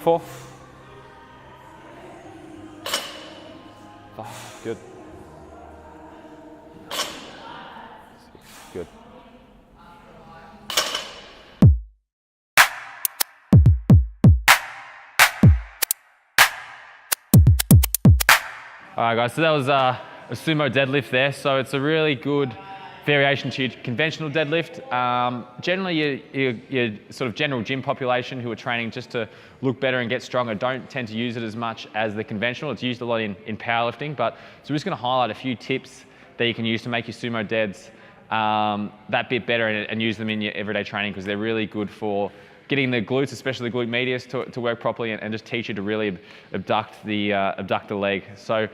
4, 5, good. Good. All right, guys, so that was a sumo deadlift there. So it's a really good variation to your conventional deadlift. Generally, your sort of general gym population who are training just to look better and get stronger don't tend to use it as much as the conventional. It's used a lot in powerlifting, but so we're just going to highlight a few tips that you can use to make your sumo deads that bit better and use them in your everyday training, because they're really good for getting the glutes, especially the glute medius, to work properly and just teach you to really abduct the leg. So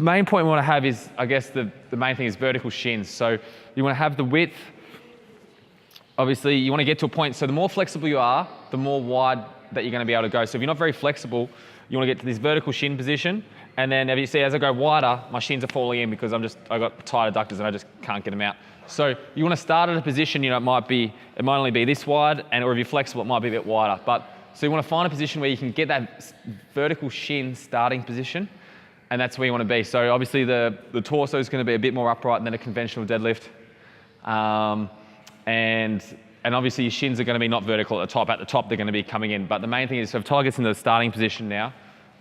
main point we want to have is, I guess the main thing is vertical shins. So you want to have the width. Obviously, you want to get to a point, so the more flexible you are, the more wide that you're going to be able to go. So if you're not very flexible, you want to get to this vertical shin position, and then if you see, as I go wider, my shins are falling in because I got tight adductors and I just can't get them out. So you want to start at a position, it might only be this wide, or if you're flexible, it might be a bit wider. So you want to find a position where you can get that vertical shin starting position, and that's where you want to be. So obviously the torso is going to be a bit more upright than a conventional deadlift. And obviously your shins are going to be not vertical at the top. At the top, they're going to be coming in. But the main thing is, so if Tyler gets into the starting position now,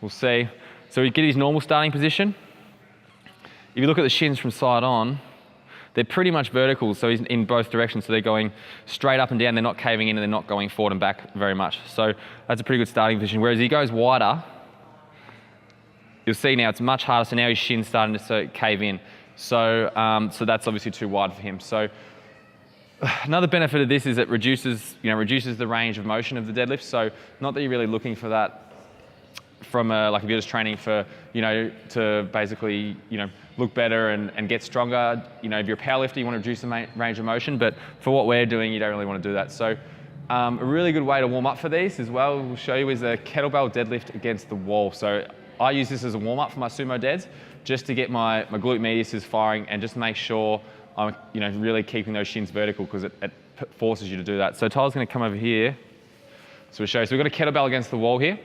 we'll see. So we get his normal starting position. If you look at the shins from side on, they're pretty much vertical, so he's in both directions. So they're going straight up and down. They're not caving in, and they're not going forward and back very much. So that's a pretty good starting position. Whereas he goes wider, you'll see now it's much harder. So now his shin's starting to cave in. So that's obviously too wide for him. So another benefit of this is it reduces the range of motion of the deadlift. So not that you're really looking for that from like if you're just training for, to basically, look better and get stronger. If you're a powerlifter, you want to reduce the range of motion, but for what we're doing, you don't really want to do that. So a really good way to warm up for these as well, we'll show you, is a kettlebell deadlift against the wall. So I use this as a warm up for my sumo deads, just to get my glute medius firing and just make sure I'm really keeping those shins vertical, because it forces you to do that. So Tyler's going to come over here. So we'll show you. So we've got a kettlebell against the wall here.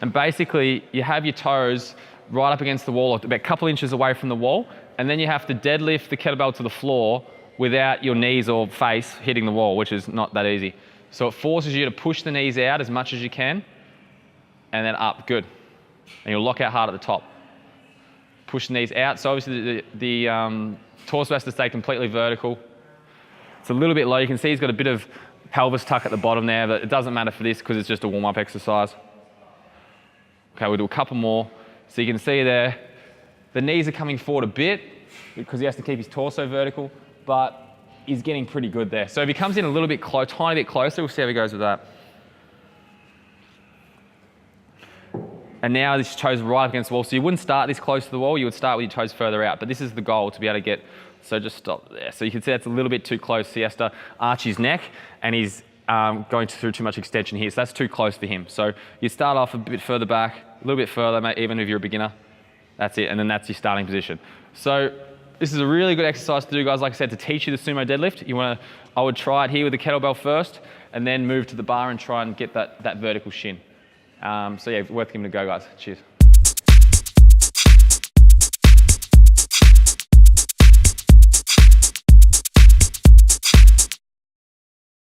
And basically, you have your toes right up against the wall, about a couple inches away from the wall, and then you have to deadlift the kettlebell to the floor without your knees or face hitting the wall, which is not that easy. So it forces you to push the knees out as much as you can, and then up, good. And you'll lock out hard at the top. Push the knees out, so obviously the torso has to stay completely vertical. It's a little bit low, you can see he's got a bit of pelvis tuck at the bottom there, but it doesn't matter for this because it's just a warm-up exercise. Okay, we'll do a couple more. So you can see there, the knees are coming forward a bit because he has to keep his torso vertical, but he's getting pretty good there. So if he comes in a little bit close, tiny bit closer, we'll see how he goes with that. And now this toes right up against the wall. So you wouldn't start this close to the wall, you would start with your toes further out, but this is the goal, to be able to get, so just stop there. So you can see that's a little bit too close. So he has to arch his neck, and he's going through too much extension here, so that's too close for him. So you start off a bit further back, a little bit further, even if you're a beginner. That's it, and then that's your starting position. So this is a really good exercise to do, guys. Like I said, to teach you the sumo deadlift, I would try it here with the kettlebell first, and then move to the bar and try and get that vertical shin. So yeah, worth giving it a go, guys. Cheers.